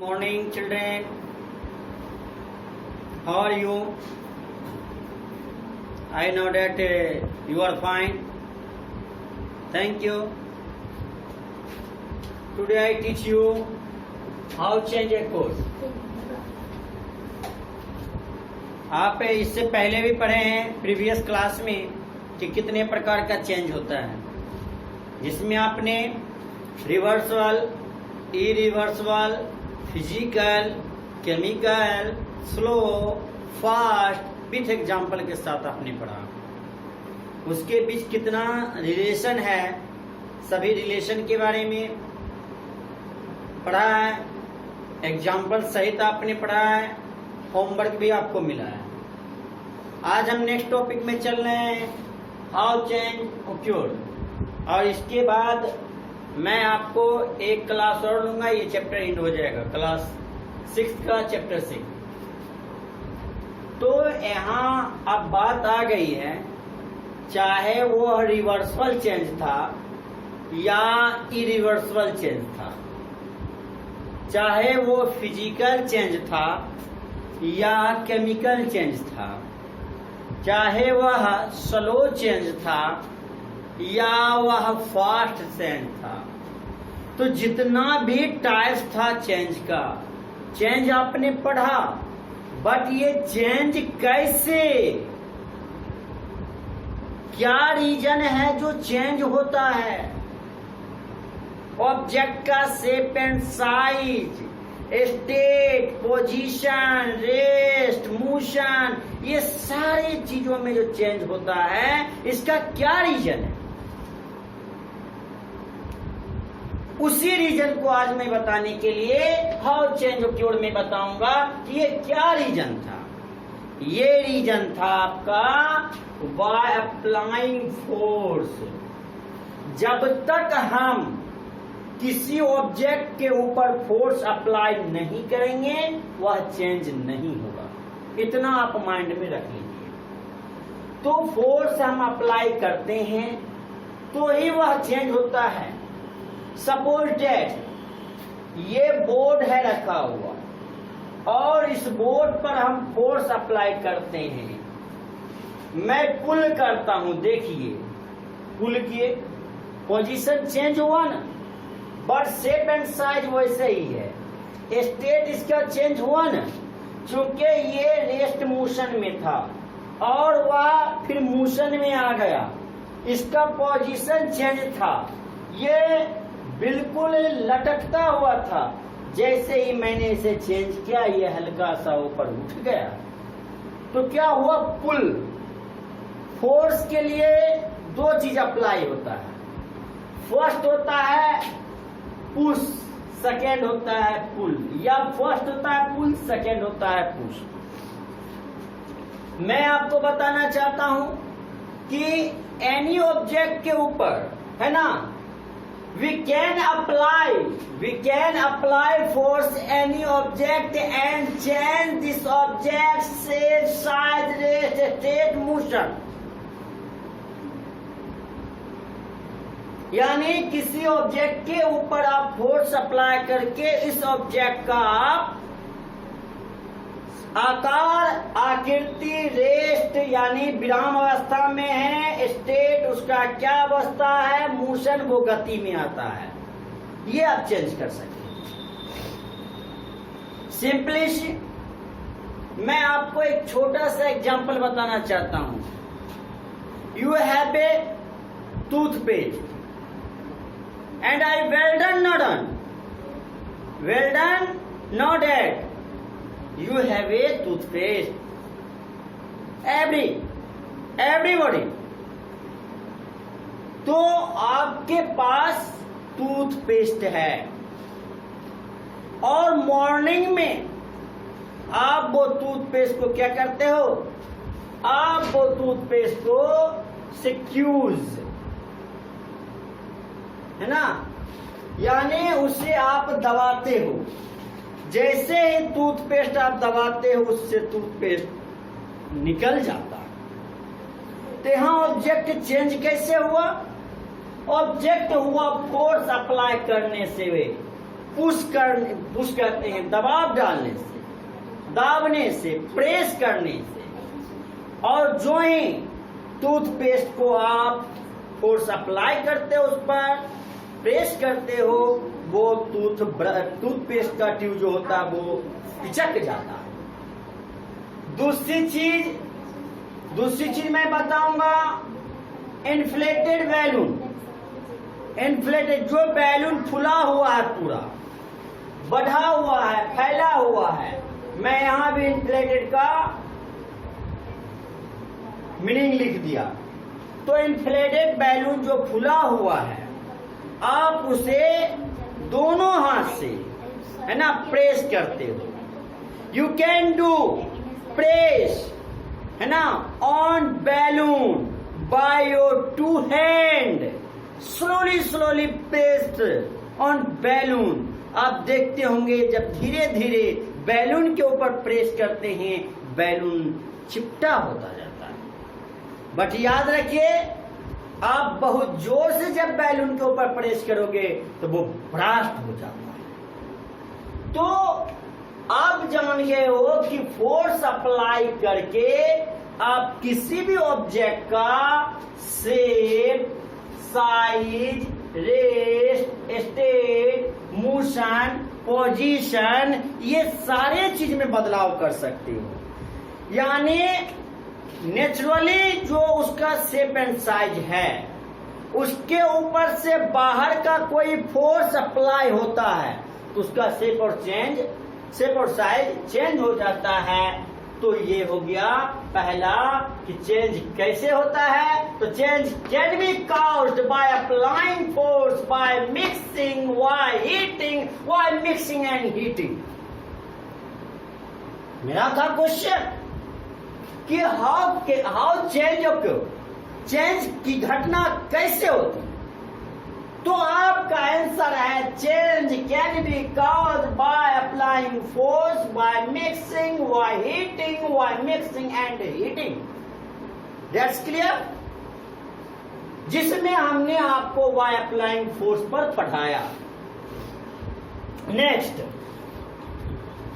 Morning, children. How are you? I know that you are fine. Thank you. Today I teach you how change a code. आप इससे पहले भी पढ़े हैं previous class में कि कितने प्रकार का चेंज होता है, जिसमें आपने reversal, irreversal, physical, chemical, slow, fast with example के साथ आपने पढ़ा। उसके बीच कितना रिलेशन है, सभी रिलेशन के बारे में पढ़ा है, एग्जाम्पल सहित आपने पढ़ा है, होमवर्क भी आपको मिला है। आज हम नेक्स्ट टॉपिक में चल रहे हैं, हाउ चेंज ओक्योर्ड, और इसके बाद मैं आपको एक क्लास और लूंगा, ये चैप्टर एंड हो जाएगा, क्लास 6 का चैप्टर 6। तो यहाँ अब बात आ गई है, चाहे वो रिवर्सल चेंज था या इरिवर्सल चेंज था, चाहे वो फिजिकल चेंज था या केमिकल चेंज था, चाहे वह स्लो चेंज था या वह फास्ट चेंज था, तो जितना भी टाइप्स था चेंज का, चेंज आपने पढ़ा। बट ये चेंज कैसे, क्या रीजन है जो चेंज होता है, ऑब्जेक्ट का shape and size, state, position, rest, motion, ये सारी चीजों में जो चेंज होता है, इसका क्या रीजन है, उसी रीजन को आज मैं बताने के लिए हाउ चेंज ओक्योर्ड में बताऊंगा कि ये क्या रीजन था। ये रीजन था आपका बाय अप्लाइंग फोर्स। जब तक हम किसी ऑब्जेक्ट के ऊपर फोर्स अप्लाई नहीं करेंगे, वह चेंज नहीं होगा। इतना आप माइंड में रख लीजिए। तो फोर्स हम अप्लाई करते हैं तो ही वह चेंज होता है। सपोज दैट ये बोर्ड है रखा हुआ और इस बोर्ड पर हम फोर्स अप्लाई करते हैं। मैं पुल करता हूं, देखिए पुल किए, पोजीशन चेंज हुआ ना, बट शेप एंड साइज वैसे ही है। स्टेट इसका चेंज हुआ ना, चूंकि ये रेस्ट मोशन में था और वह फिर मोशन में आ गया, इसका पोजीशन चेंज था, ये बिल्कुल लटकता हुआ था। जैसे ही मैंने इसे चेंज किया, ये हल्का सा ऊपर उठ गया, तो क्या हुआ, पुल। फोर्स के लिए दो चीज अप्लाई होता है, फर्स्ट होता है पुश, सेकेंड होता है पुल, या फर्स्ट होता है पुल, सेकेंड होता है पुश। मैं आपको बताना चाहता हूं कि एनी ऑब्जेक्ट के ऊपर, है ना, we can apply force any object and change this object shape, size, rest, state, motion। यानी किसी ऑब्जेक्ट के ऊपर आप फोर्स अप्लाई करके इस ऑब्जेक्ट का आप आकार, आकृति, रेस्ट यानी विराम अवस्था में है, स्टेट उसका क्या अवस्था है, मोशन वो गति में आता है, ये आप चेंज कर सकते हैं। सिंपली मैं आपको एक छोटा सा एग्जांपल बताना चाहता हूं। You have a toothpaste and I well done, not done, well done, not dead. You have a toothpaste. Everybody. तो आपके पास टूथपेस्ट है और मॉर्निंग में आप वो टूथपेस्ट को क्या करते हो, आप वो टूथपेस्ट को सिक्यूज, है ना, यानी उसे आप दबाते हो। जैसे ही टूथपेस्ट आप दबाते हो, उससे टूथपेस्ट निकल जाता है। तो यहां ऑब्जेक्ट चेंज कैसे हुआ, ऑब्जेक्ट हुआ फोर्स अप्लाई करने से। वे पुश करते हैं, दबाव डालने से, दाबने से, प्रेस करने से। और जो ही टूथपेस्ट को आप फोर्स अप्लाई करते हो, उस पर प्रेस करते हो, वो टूथपेस्ट का ट्यूब जो होता है वो पिचक जाता है। दूसरी चीज मैं बताऊंगा, इन्फ्लेटेड बैलून। इन्फ्लेटेड जो बैलून फुला हुआ है, पूरा बढ़ा हुआ है, फैला हुआ है, मैं यहां भी इन्फ्लेटेड का मीनिंग लिख दिया। तो इन्फ्लेटेड बैलून जो फुला हुआ है, आप उसे दोनों हाथ से, है ना, प्रेस करते हो। यू कैन डू प्रेस, है ना, on balloon by your 2 hand, slowly press on balloon. आप देखते होंगे जब धीरे धीरे बैलून के ऊपर प्रेस करते हैं, बैलून चिपटा होता जाता है। बट याद रखिए, आप बहुत जोर से जब बैलून के ऊपर प्रेस करोगे तो वो ब्रास्ट हो जाता है। तो आप जान गए हो कि फोर्स अप्लाई करके आप किसी भी ऑब्जेक्ट का shape, size, rest, state, motion, position, ये सारे चीज में बदलाव कर सकते हो। यानी नेचुरली जो उसका शेप एंड साइज है, उसके ऊपर से बाहर का कोई फोर्स अप्लाई होता है तो उसका शेप और साइज चेंज हो जाता है। तो ये हो गया पहला कि चेंज कैसे होता है। तो change can be caused by applying force, by mixing, by mixing and heating। मेरा था क्वेश्चन कि हाउ चेंज occur, चेंज की घटना कैसे होती। तो आपका आंसर है change can be caused by applying force, by mixing, by heating, by mixing and heating। That's clear? जिसमें हमने आपको by applying force पर पढ़ाया। नेक्स्ट,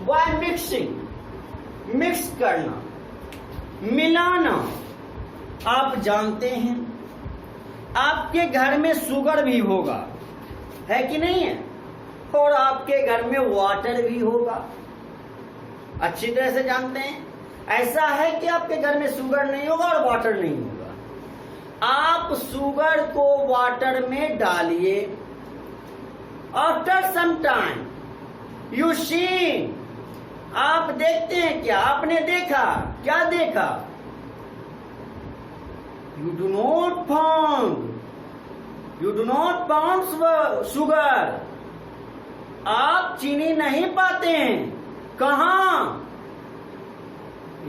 by mixing, मिक्स करना, मिलाना। आप जानते हैं आपके घर में शुगर भी होगा, है कि नहीं है, और आपके घर में वाटर भी होगा, अच्छी तरह से जानते हैं। ऐसा है कि आपके घर में शुगर नहीं होगा और वाटर नहीं होगा। आप शुगर को वाटर में डालिए, after some time you see, आप देखते हैं क्या, आपने देखा, क्या देखा, You do not found sugar। आप चीनी नहीं पाते हैं, कहाँ,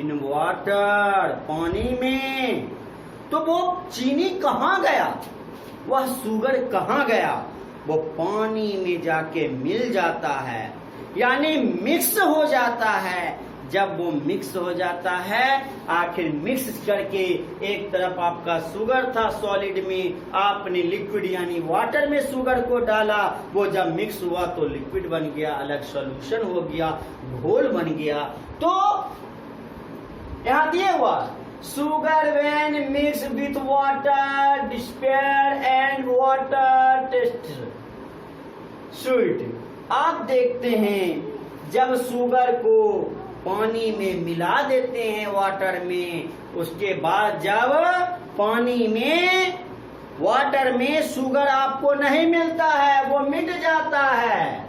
इन वाटर, पानी में। तो वो चीनी कहाँ गया, वह शुगर कहाँ गया, वो पानी में जाके मिल जाता है, यानी मिक्स हो जाता है। जब वो मिक्स हो जाता है, आखिर मिक्स करके एक तरफ आपका शुगर था सॉलिड में, आपने लिक्विड यानी वाटर में शुगर को डाला, वो जब मिक्स हुआ तो लिक्विड बन गया, अलग सॉल्यूशन हो गया, घोल बन गया। तो यहाँ दिए हुआ sugar when mix with water despair and water test sweet. आप देखते हैं जब शुगर को पानी में मिला देते हैं, वाटर में, उसके बाद जब पानी में, वाटर में शुगर आपको नहीं मिलता है, वो मिट जाता है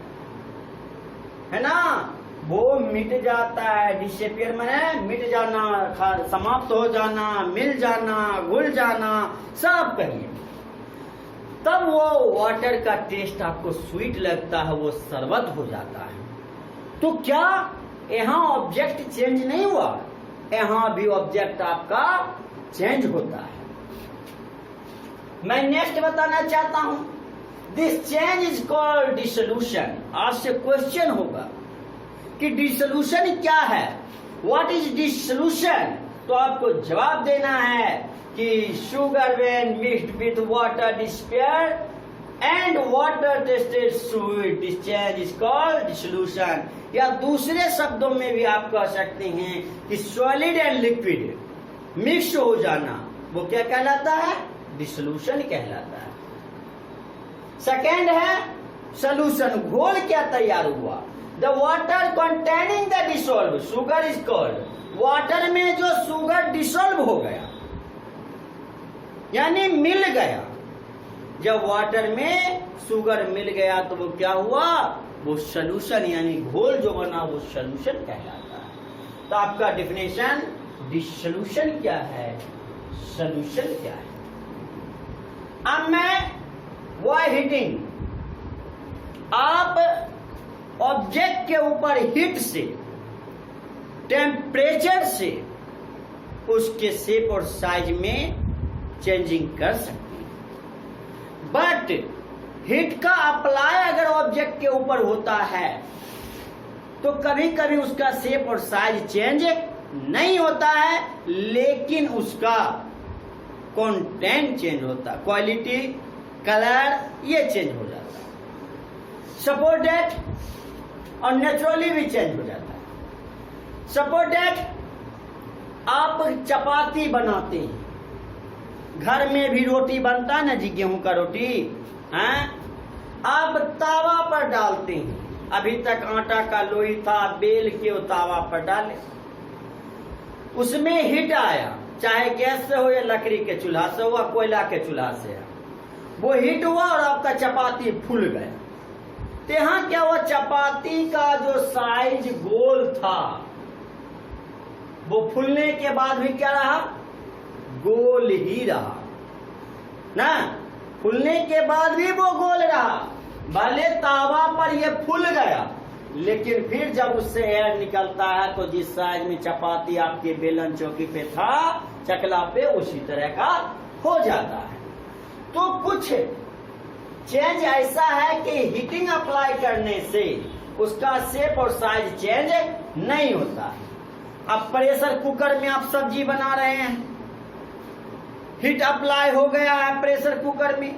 ना, वो मिट जाता है। डिसअपियर में मिट जाना, समाप्त हो जाना, मिल जाना, घुल जाना, सब कहिए। तब वो वाटर का टेस्ट आपको स्वीट लगता है, वो शरबत हो जाता है। तो क्या यहाँ ऑब्जेक्ट चेंज नहीं हुआ, यहाँ भी ऑब्जेक्ट आपका चेंज होता है। मैं नेक्स्ट बताना चाहता हूं, this change is called dissolution. आपसे क्वेश्चन होगा कि डिसोल्यूशन क्या है, व्हाट इज डिसोल्यूशन। तो आपको जवाब देना है कि sugar when mixed with water despair and water tested fluid this change is called dissolution. या दूसरे शब्दों में भी आप कह सकते हैं कि सॉलिड एंड लिक्विड मिक्स हो जाना वो क्या कहलाता है? डिसोल्यूशन कहलाता है। सेकेंड है सोल्यूशन, घोल क्या तैयार हुआ? The water containing the dissolve sugar is called, water में जो शुगर डिसॉल्व हो गया यानी मिल गया, जब वाटर में शुगर मिल गया तो वो क्या हुआ? वो सोल्यूशन यानी घोल जो बना वो सोल्यूशन कहलाता है। तो आपका डेफिनेशन डिसोल्यूशन क्या है, सोल्यूशन क्या है। अब मैं वाई हीटिंग, आप ऑब्जेक्ट के ऊपर हीट से, टेम्परेचर से उसके शेप और साइज में चेंजिंग कर सकते हैं। बट हीट का अप्लाई अगर ऑब्जेक्ट के ऊपर होता है तो कभी कभी उसका शेप और साइज चेंज नहीं होता है, लेकिन उसका कंटेंट चेंज होता है, क्वालिटी, कलर ये चेंज हो जाता है। सपोज दैट, और नेचुरली भी चेंज हो जाता है। सपोज दैट आप चपाती बनाते हैं, घर में भी रोटी बनता है ना जी, गेहूं का रोटी है, आप तावा पर डालते हैं। अभी तक आटा का लोई था, बेल के वो तावा पर डाले, उसमें हीट आया, चाहे गैस से हो या लकड़ी के चूल्हा से हो या कोयला के चूल्हा से, वो हीट हुआ और आपका चपाती फूल गया। तो यहां क्या हुआ? चपाती का जो साइज गोल था वो फूलने के बाद भी क्या रहा? गोल ही रहा ना, फूलने के बाद भी वो गोल रहा। भले तावा पर ये फूल गया, लेकिन फिर जब उससे एयर निकलता है तो जिस साइज में चपाती आपके बेलन चौकी पे था, चकला पे उसी तरह का हो जाता है। तो कुछ चेंज ऐसा है कि हीटिंग अप्लाई करने से उसका शेप और साइज चेंज नहीं होता। अब प्रेशर कुकर में आप सब्जी बना रहे हैं, हीट अप्लाई हो गया है प्रेशर कुकर में,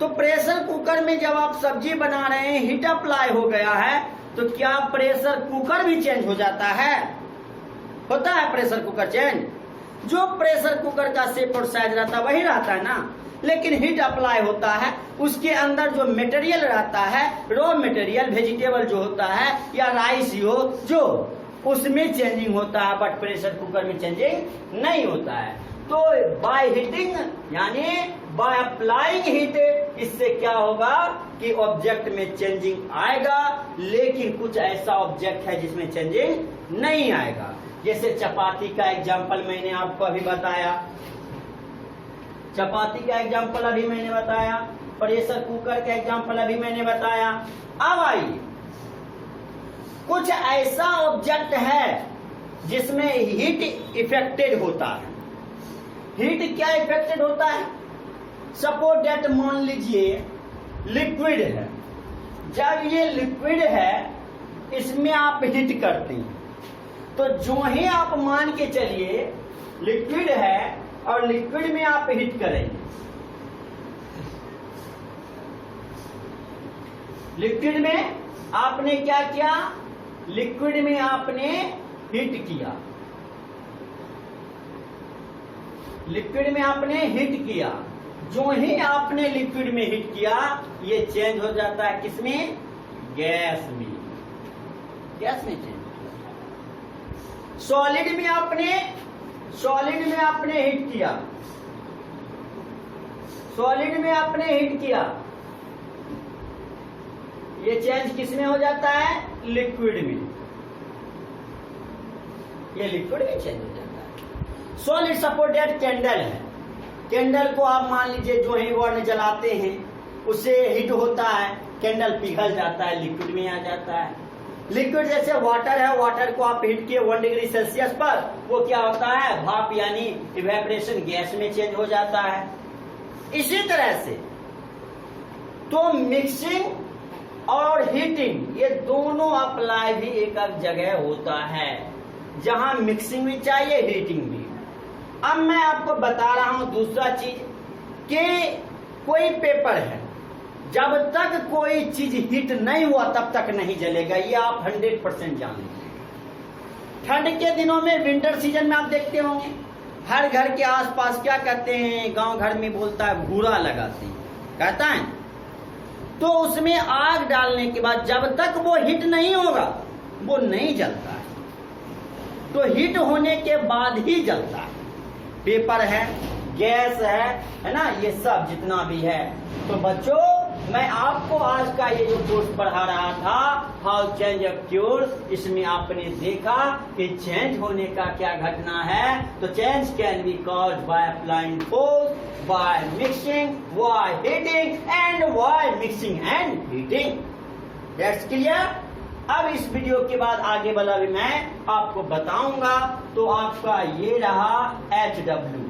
तो प्रेशर कुकर में जब आप सब्जी बना रहे हैं, हीट अप्लाई हो गया है, तो क्या प्रेशर कुकर भी चेंज हो जाता है? होता है प्रेशर कुकर चेंज। जो प्रेशर कुकर का शेप और साइज रहता है वही रहता है ना, लेकिन हीट अप्लाई होता है, उसके अंदर जो मटेरियल रहता है, रॉ मटेरियल, वेजिटेबल जो होता है या राइस हो, जो उसमें चेंजिंग होता है, बट प्रेशर कुकर में चेंजिंग नहीं होता है। तो बाय हीटिंग यानी बाय अप्लाइंग हीट, इससे क्या होगा कि ऑब्जेक्ट में चेंजिंग आएगा, लेकिन कुछ ऐसा ऑब्जेक्ट है जिसमें चेंजिंग नहीं आएगा। जैसे चपाती का एग्जांपल मैंने आपको अभी बताया, चपाती का एग्जांपल अभी मैंने बताया, प्रेशर कुकर का एग्जांपल अभी मैंने बताया। अब आइए, कुछ ऐसा ऑब्जेक्ट है जिसमें हीट इफेक्टेड होता है। हीट क्या इफेक्टेड होता है? सपोज दैट, मान लीजिए लिक्विड है, जब ये लिक्विड है इसमें आप हीट करते हैं, तो जो ही आप मान के चलिए लिक्विड है और लिक्विड में आप हीट करेंगे, लिक्विड में आपने क्या किया? लिक्विड में आपने हीट किया, लिक्विड में आपने हीट किया, जो ही आपने लिक्विड में हीट किया ये चेंज हो जाता है किसमें? गैस में, गैस में चेंज हो जाता है। सॉलिड में आपने हीट किया, सॉलिड में आपने हीट किया, ये चेंज किसमें हो जाता है? लिक्विड में, ये लिक्विड में चेंज हो जाता है। सॉलिड सपोज दैट कैंडल है, कैंडल को आप मान लीजिए जो ही वर्ण जलाते हैं उससे हीट होता है, कैंडल पिघल जाता है, लिक्विड में आ जाता है। लिक्विड जैसे वाटर है, वाटर को आप हीट किए 1 डिग्री सेल्सियस पर, वो क्या होता है? भाप यानी इवेपोरेशन, गैस में चेंज हो जाता है। इसी तरह से तो मिक्सिंग और हीटिंग ये दोनों अप्लाई भी एक जगह होता है, जहां मिक्सिंग भी चाहिए, हीटिंग भी। अब मैं आपको बता रहा हूं दूसरा चीज कि कोई पेपर है, जब तक कोई चीज हीट नहीं हुआ तब तक नहीं जलेगा, ये आप 100% जान लीजिए। ठंड के दिनों में, विंटर सीजन में आप देखते होंगे हर घर के आसपास क्या कहते हैं, गांव घर में बोलता है भूरा लगाते हैं, कहता है। तो उसमें आग डालने के बाद जब तक वो हीट नहीं होगा वो नहीं जलता है, तो हीट होने के बाद ही जलता है। पेपर है, गैस है ना, ये सब जितना भी है। तो बच्चों, मैं आपको आज का ये जो कोर्स पढ़ा रहा था, हाउ चेंज ऑक्यूर्स, इसमें आपने देखा कि चेंज होने का क्या घटना है। तो change can be caused by applying force, by mixing, by heating and by mixing and heating. That's clear. अब इस वीडियो के बाद आगे वाला भी मैं आपको बताऊंगा। तो आपका ये रहा HW,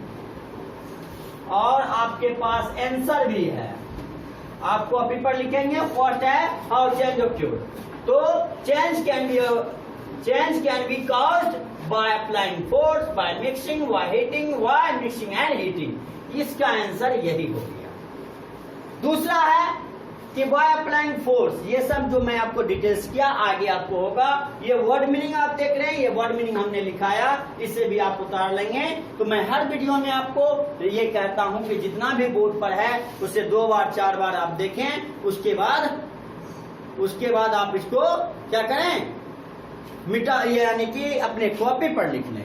और आपके पास आंसर भी है, आपको कॉपी पर लिखेंगे। फर्स्ट है हाउ चेंज ऑक्यूर। तो change can be caused by applying force, by mixing, by heating, by mixing and heating. इसका आंसर यही हो गया। दूसरा है कि बाय अप्लाइंग फोर्स, ये सब जो मैं आपको डिटेल्स किया आगे आपको होगा। ये वर्ड मीनिंग आप देख रहे हैं, ये वर्ड मीनिंग हमने लिखाया, इसे भी आप उतार लेंगे। तो मैं हर वीडियो में आपको ये कहता हूं कि जितना भी बोर्ड पर है उसे 2 बार 4 बार आप देखें, उसके बाद आप इसको क्या करें, मिटा, यानी कि अपने कॉपी पर लिख लें।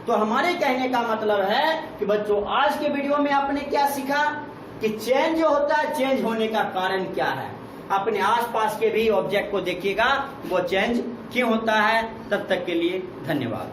तो हमारे कहने का मतलब है कि बच्चों, आज के वीडियो में आपने क्या सीखा कि चेंज जो होता है, चेंज होने का कारण क्या है। अपने आसपास के भी ऑब्जेक्ट को देखिएगा वो चेंज क्यों होता है। तब तक के लिए धन्यवाद।